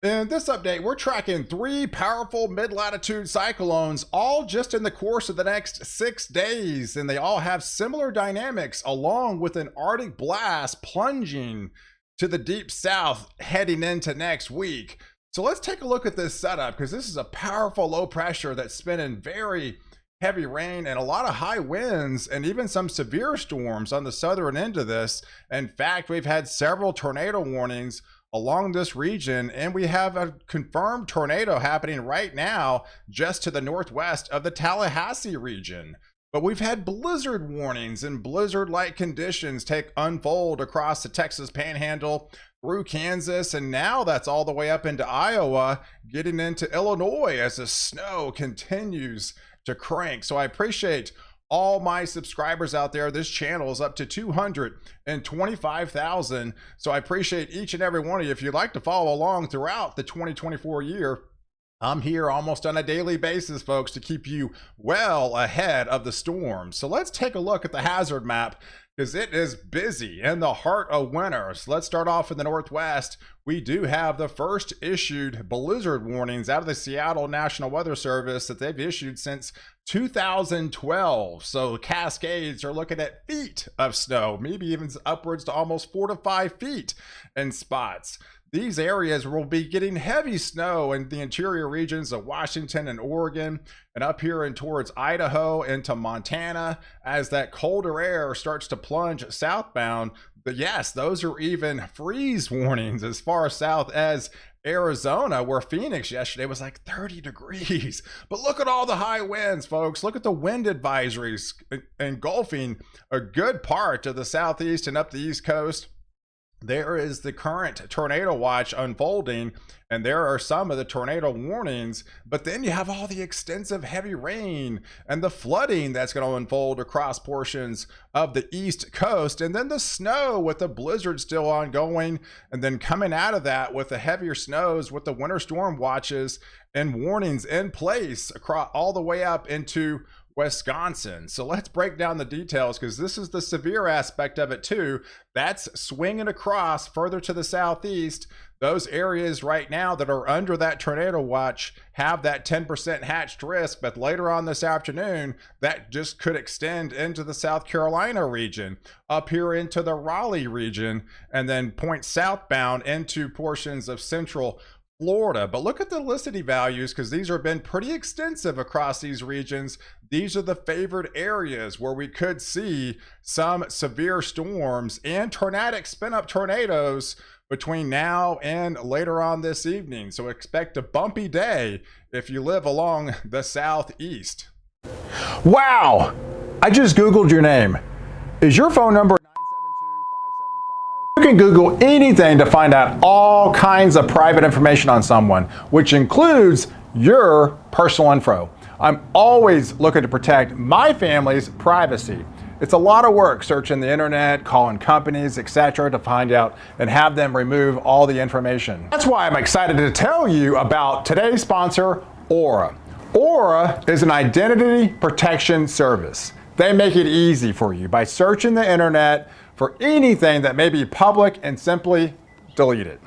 In this update, we're tracking 3 powerful mid-latitude cyclones, all just in the course of the next 6 days, and they all have similar dynamics, along with an Arctic blast plunging to the deep south heading into next week. So let's take a look at this setup, because this is a powerful low pressure that's spinning very heavy rain and a lot of high winds and even some severe storms on the southern end of this. In fact, we've had several tornado warnings along this region, and we have a confirmed tornado happening right now just to the northwest of the Tallahassee region. But we've had blizzard warnings and blizzard-like conditions unfold across the Texas Panhandle, through Kansas, and now that's all the way up into Iowa, getting into Illinois as the snow continues to crank. So I appreciate all my subscribers out there. This channel is up to 225,000. So I appreciate each and every one of you. If you'd like to follow along throughout the 2024 year, I'm here almost on a daily basis, folks, to keep you well ahead of the storm. So let's take a look at the hazard map, because it is busy in the heart of winter. So let's start off in the northwest. We do have the first issued blizzard warnings out of the Seattle National Weather Service that they've issued since 2012. So Cascades are looking at feet of snow, maybe even upwards to almost 4 to 5 feet in spots. These areas will be getting heavy snow in the interior regions of Washington and Oregon, and up here and towards Idaho into Montana as that colder air starts to plunge southbound. But yes, those are even freeze warnings as far south as Arizona, where Phoenix yesterday was like 30 degrees. But look at all the high winds, folks. Look at the wind advisories engulfing a good part of the southeast and up the east coast. There is the current tornado watch unfolding, and there are some of the tornado warnings, but then you have all the extensive heavy rain and the flooding that's going to unfold across portions of the east coast, and then the snow with the blizzard still ongoing, and then coming out of that with the heavier snows with the winter storm watches and warnings in place across all the way up into Wisconsin. So let's break down the details, because this is the severe aspect of it too. That's swinging across further to the southeast. Those areas right now that are under that tornado watch have that 10% hatched risk, but later on this afternoon, that just could extend into the South Carolina region, up here into the Raleigh region, and then point southbound into portions of central Florida. But look at the Felicity values, because these have been pretty extensive across these regions. These are the favored areas where we could see some severe storms and tornadic spin-up tornadoes between now and later on this evening. So expect a bumpy day if you live along the southeast. Wow! I just Googled your name. Is your phone number 972-575? You can Google anything to find out all kinds of private information on someone, which includes your personal info. I'm always looking to protect my family's privacy. It's a lot of work searching the internet, calling companies, etc., to find out and have them remove all the information. That's why I'm excited to tell you about today's sponsor, Aura. Aura is an identity protection service. They make it easy for you by searching the internet for anything that may be public and simply delete it.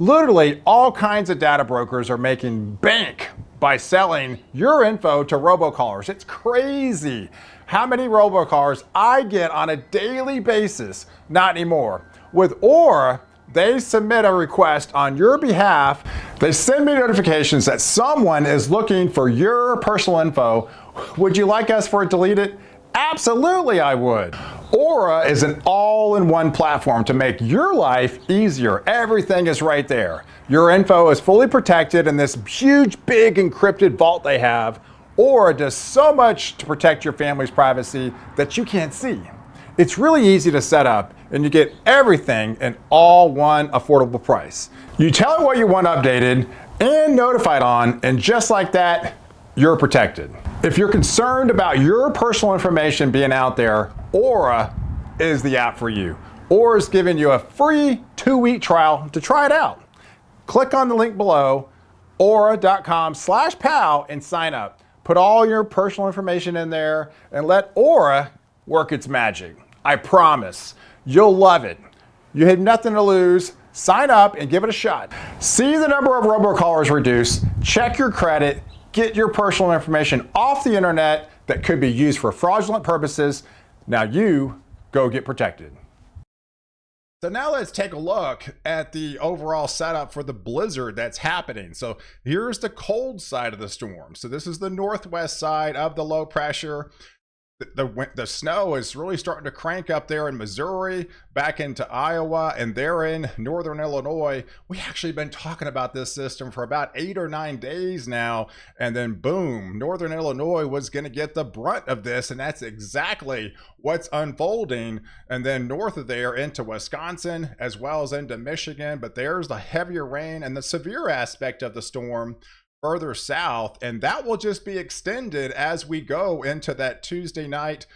Literally, all kinds of data brokers are making bank by selling your info to robocallers. It's crazy how many robocallers I get on a daily basis. Not anymore. With Aura, they submit a request on your behalf. They send me notifications that someone is looking for your personal info. Would you like us for it deleted? Absolutely, I would. Aura is an all-in-one platform to make your life easier. Everything is right there. Your info is fully protected in this huge, big encrypted vault they have. Aura does so much to protect your family's privacy that you can't see. It's really easy to set up, and you get everything in all one affordable price. You tell it what you want updated and notified on, and just like that, you're protected. If you're concerned about your personal information being out there, Aura is the app for you. Aura is giving you a free 2-week trial to try it out. Click on the link below, aura.com/pow, and sign up. Put all your personal information in there and let Aura work its magic. I promise you'll love it. You have nothing to lose, Sign up and give it a shot. See the number of robocallers reduce, check your credit, get your personal information off the internet that could be used for fraudulent purposes. Now you go get protected. So now let's take a look at the overall setup for the blizzard that's happening. So here's the cold side of the storm. So this is the northwest side of the low pressure. The snow is really starting to crank up there in Missouri, back into Iowa, and there in northern Illinois. We actually been talking about this system for about 8 or 9 days now, and then boom, northern Illinois was going to get the brunt of this, and that's exactly what's unfolding. And then north of there into Wisconsin, as well as into Michigan. But there's the heavier rain and the severe aspect of the storm further south, and that will just be extended as we go into that Tuesday night,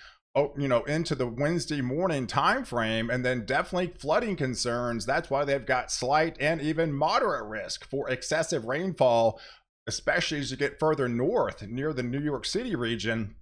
into the Wednesday morning time frame. And then definitely flooding concerns. That's why they've got slight and even moderate risk for excessive rainfall, especially as you get further north near the New York City region.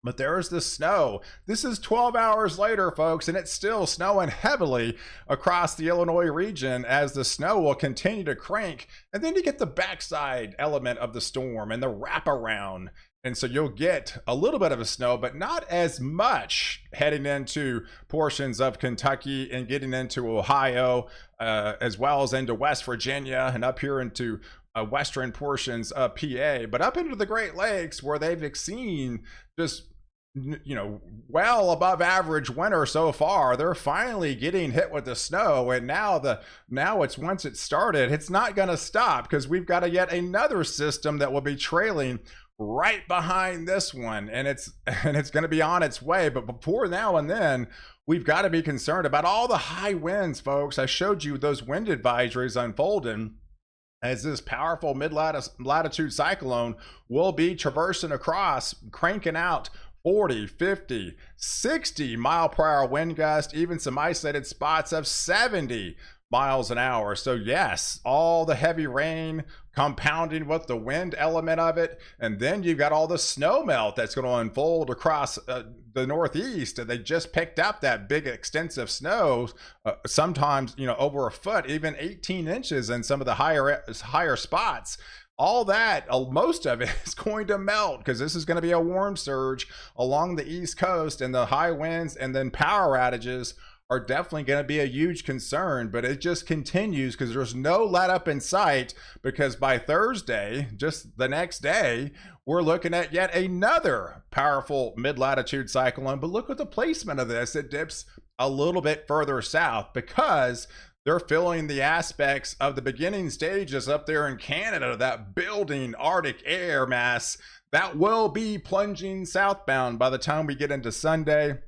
But there's the snow. This is 12 hours later, folks, and it's still snowing heavily across the Illinois region as the snow will continue to crank. And then you get the backside element of the storm and the wraparound. And so you'll get a little bit of a snow, but not as much heading into portions of Kentucky and getting into Ohio, as well as into West Virginia and up here into western portions of PA, but up into the Great Lakes where they've seen just well above average winter so far. They're finally getting hit with the snow, and now it's once it started, it's not going to stop, because we've got yet another system that will be trailing right behind this one, and it's going to be on its way. But before now and then, we've got to be concerned about all the high winds, folks. I showed you those wind advisories unfolding as this powerful mid-latitude cyclone will be traversing across, cranking out 40, 50, 60 mile per hour wind gust, even some isolated spots of 70 miles an hour. So yes, all the heavy rain compounding with the wind element of it, and then you've got all the snow melt that's going to unfold across the Northeast. And they just picked up that big extensive snow, sometimes over a foot, even 18 inches in some of the higher spots. All that, most of it is going to melt, because this is going to be a warm surge along the East Coast, and the high winds and then power outages are definitely going to be a huge concern. But it just continues, because there's no let up in sight, because by Thursday, just the next day, we're looking at yet another powerful mid-latitude cyclone. But look at the placement of this. It dips a little bit further south, because they're filling the aspects of the beginning stages up there in Canada, that building Arctic air mass that will be plunging southbound by the time we get into Sunday,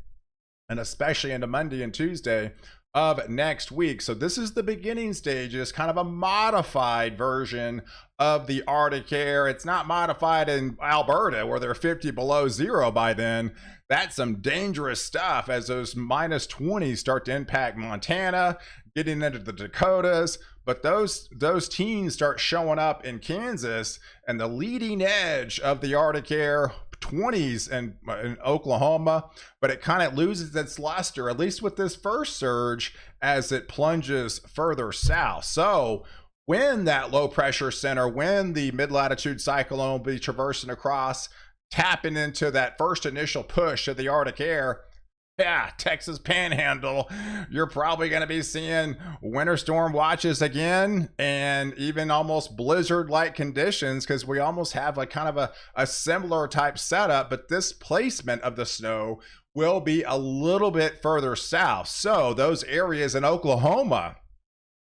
and especially into Monday and Tuesday of next week. So this is the beginning stages, kind of a modified version of the Arctic air. It's not modified in Alberta, where they're 50 below zero by then. That's some dangerous stuff as those minus 20s start to impact Montana, getting into the Dakotas. But those teens start showing up in Kansas, and the leading edge of the Arctic air, 20s in Oklahoma. But it kind of loses its luster, at least with this first surge, as it plunges further south. So when that low pressure center, when the mid-latitude cyclone will be traversing across, tapping into that first initial push of the Arctic air, Texas Panhandle, you're probably going to be seeing winter storm watches again, and even almost blizzard-like conditions, because we almost have like kind of a similar type setup, but this placement of the snow will be a little bit further south. So those areas in Oklahoma,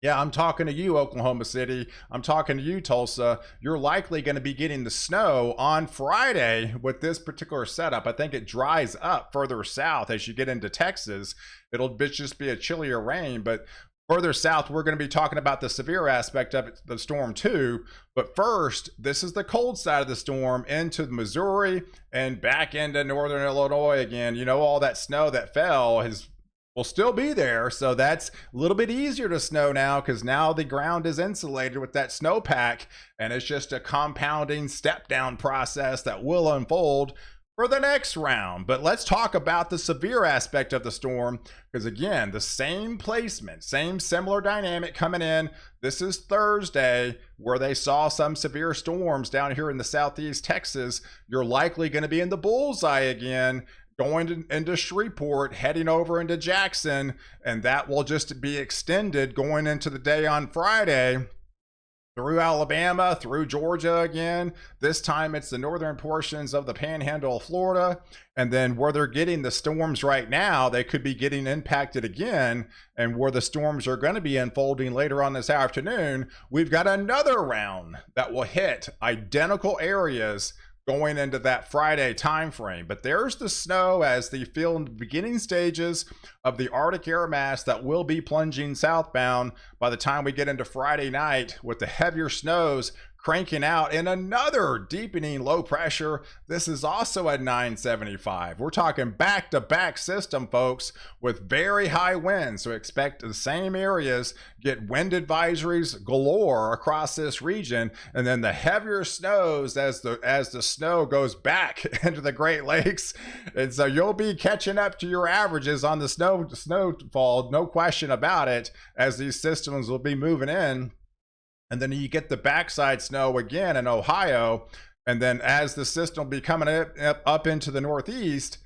yeah, I'm talking to you, Oklahoma City. I'm talking to you, Tulsa. You're likely going to be getting the snow on Friday with this particular setup. I think it dries up further south as you get into Texas. It'll just be a chillier rain, but further south, we're going to be talking about the severe aspect of it, the storm too. But first, this is the cold side of the storm into Missouri and back into northern Illinois again. All that snow that fell will still be there, so that's a little bit easier to snow now, because now the ground is insulated with that snowpack, and it's just a compounding step down process that will unfold. for the next round. But let's talk about the severe aspect of the storm, because again, the same placement, same similar dynamic coming in. This is Thursday, where they saw some severe storms down here in the southeast Texas. You're likely going to be in the bullseye again, going into Shreveport, heading over into Jackson, and that will just be extended going into the day on Friday, through Alabama, through Georgia again. This time it's the northern portions of the panhandle of Florida. And then where they're getting the storms right now, they could be getting impacted again. And where the storms are going to be unfolding later on this afternoon, we've got another round that will hit identical areas going into that Friday time frame. But there's the snow as they feel in the beginning stages of the Arctic air mass that will be plunging southbound by the time we get into Friday night, with the heavier snows cranking out in another deepening low pressure. This is also at 975. We're talking back-to-back system, folks, with very high winds. So expect the same areas get wind advisories galore across this region, and then the heavier snows as the snow goes back into the Great Lakes. And so you'll be catching up to your averages on the snowfall, no question about it, as these systems will be moving in. And then you get the backside snow again in Ohio. And then as the system will be coming up into the northeast,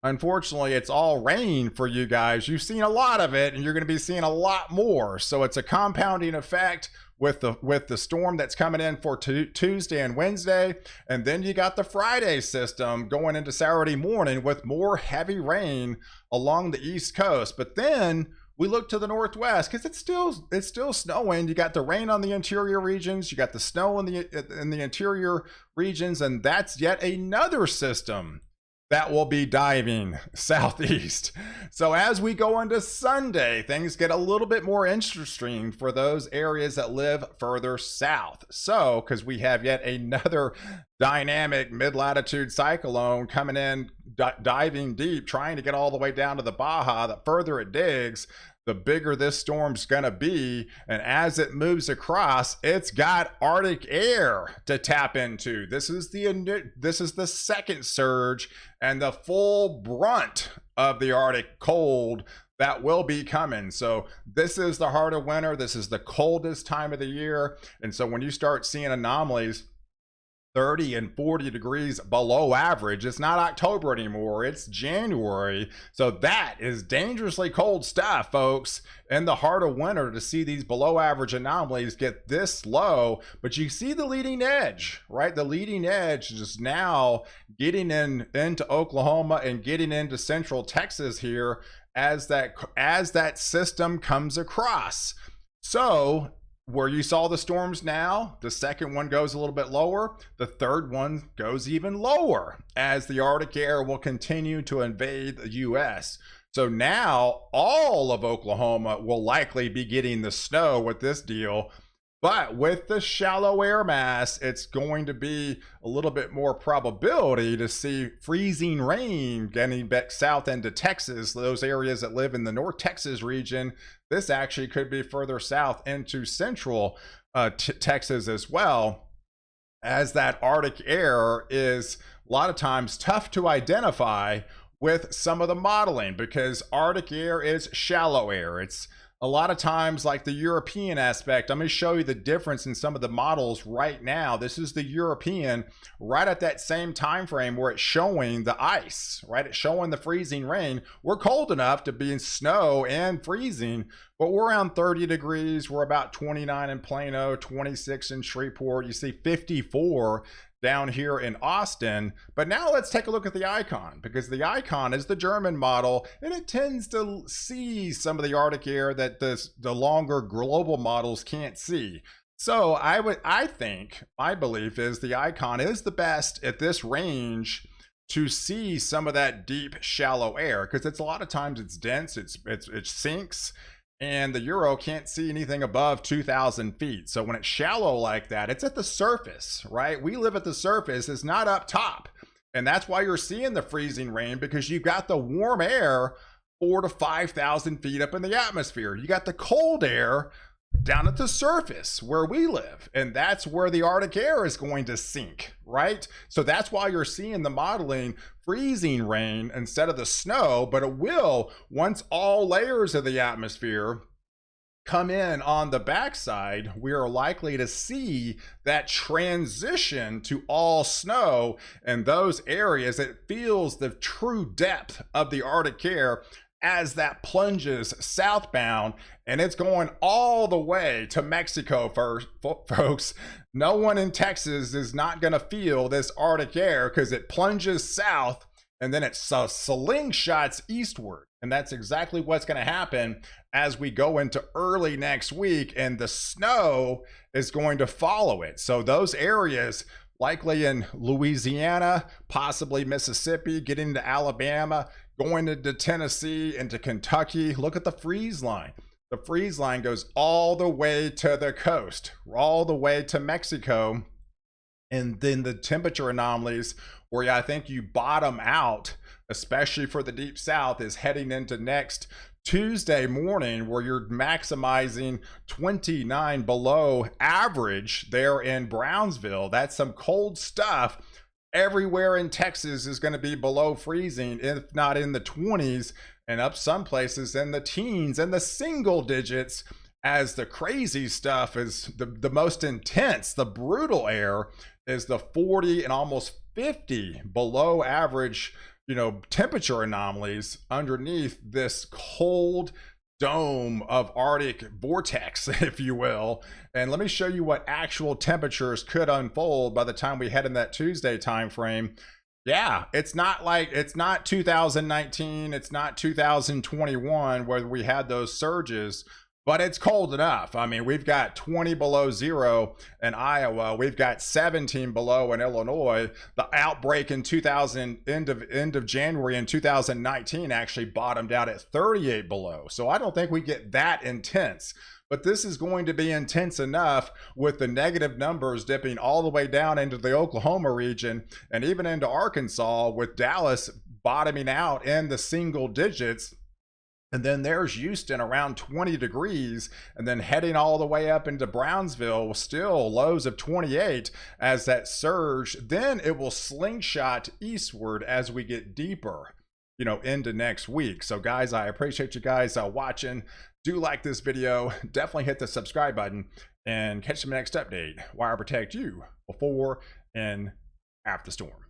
unfortunately, it's all rain for you guys. You've seen a lot of it, and you're going to be seeing a lot more. So it's a compounding effect with the storm that's coming in for Tuesday and Wednesday. And then you got the Friday system going into Saturday morning with more heavy rain along the East Coast. But then we look to the northwest because it's still snowing. You got the rain on the interior regions, you got the snow in the interior regions, and that's yet another system that will be diving southeast. So as we go into Sunday, things get a little bit more interesting for those areas that live further south. So, because we have yet another dynamic mid-latitude cyclone coming in, diving deep, trying to get all the way down to the Baja. The further it digs, the bigger this storm's gonna be. And as it moves across, it's got Arctic air to tap into. This is the second surge and the full brunt of the Arctic cold that will be coming. So this is the heart of winter. This is the coldest time of the year. And so when you start seeing anomalies 30 and 40 degrees below average, it's not October anymore, it's January. So that is dangerously cold stuff, folks, in the heart of winter, to see these below average anomalies get this low. But you see the leading edge, right? The leading edge is now getting into Oklahoma and getting into central Texas here as that system comes across. So where you saw the storms now, the second one goes a little bit lower, the third one goes even lower as the Arctic air will continue to invade the US. So now all of Oklahoma will likely be getting the snow with this deal. But with the shallow air mass, it's going to be a little bit more probability to see freezing rain getting back south into Texas, those areas that live in the North Texas region. This actually could be further south into central Texas as well, as that Arctic air is a lot of times tough to identify with some of the modeling, because Arctic air is shallow air. It's a lot of times like the European aspect. I'm going to show you the difference in some of the models right now. This is the European, right at that same time frame where it's showing the ice, right? It's showing the freezing rain. We're cold enough to be in snow and freezing, but we're around 30 degrees. We're about 29 in Plano, 26 in Shreveport. You see 54 down here in Austin. But now let's take a look at the icon, because the icon is the German model, and it tends to see some of the Arctic air that the longer global models can't see. So I think my belief is the icon is the best at this range to see some of that deep shallow air, because it's a lot of times it's dense, it sinks, and the Euro can't see anything above 2,000 feet. So when it's shallow like that, it's at the surface, right? We live at the surface, it's not up top. And that's why you're seeing the freezing rain, because you've got the warm air 4,000 to 5,000 feet up in the atmosphere. You got the cold air down at the surface where we live, and that's where the Arctic air is going to sink, right? So that's why you're seeing the modeling freezing rain instead of the snow, but it will, once all layers of the atmosphere come in on the backside, we are likely to see that transition to all snow in those areas. It feels the true depth of the Arctic air as that plunges southbound, and it's going all the way to Mexico. First, folks, no one in Texas is not going to feel this Arctic air because it plunges south and then it slingshots eastward. And that's exactly what's going to happen as we go into early next week, and the snow is going to follow it. So those areas likely in Louisiana, possibly Mississippi, getting to Alabama, going into Tennessee, into Kentucky. Look at the freeze line. The freeze line goes all the way to the coast, all the way to Mexico. And then the temperature anomalies where I think you bottom out, especially for the deep south, is heading into next Tuesday morning, where you're maximizing 29 below average there in Brownsville. That's some cold stuff. Everywhere in Texas is going to be below freezing, if not in the 20s, and up some places in the teens and the single digits, as the crazy stuff is the most intense. The brutal air is the 40 and almost 50 below average, temperature anomalies underneath this cold dome of Arctic vortex, if you will. And let me show you what actual temperatures could unfold by the time we head in that Tuesday time frame. Yeah, it's not 2019, it's not 2021 where we had those surges, but it's cold enough. I mean, we've got 20 below zero in Iowa. We've got 17 below in Illinois. The outbreak in end of January in 2019 actually bottomed out at 38 below. So I don't think we get that intense. But this is going to be intense enough, with the negative numbers dipping all the way down into the Oklahoma region and even into Arkansas, with Dallas bottoming out in the single digits. And then there's Houston around 20 degrees, and then heading all the way up into Brownsville, still lows of 28 as that surge. Then it will slingshot eastward as we get deeper, into next week. So guys, I appreciate you guys watching. Do like this video, definitely hit the subscribe button, and catch the next update where I protect you before and after the storm.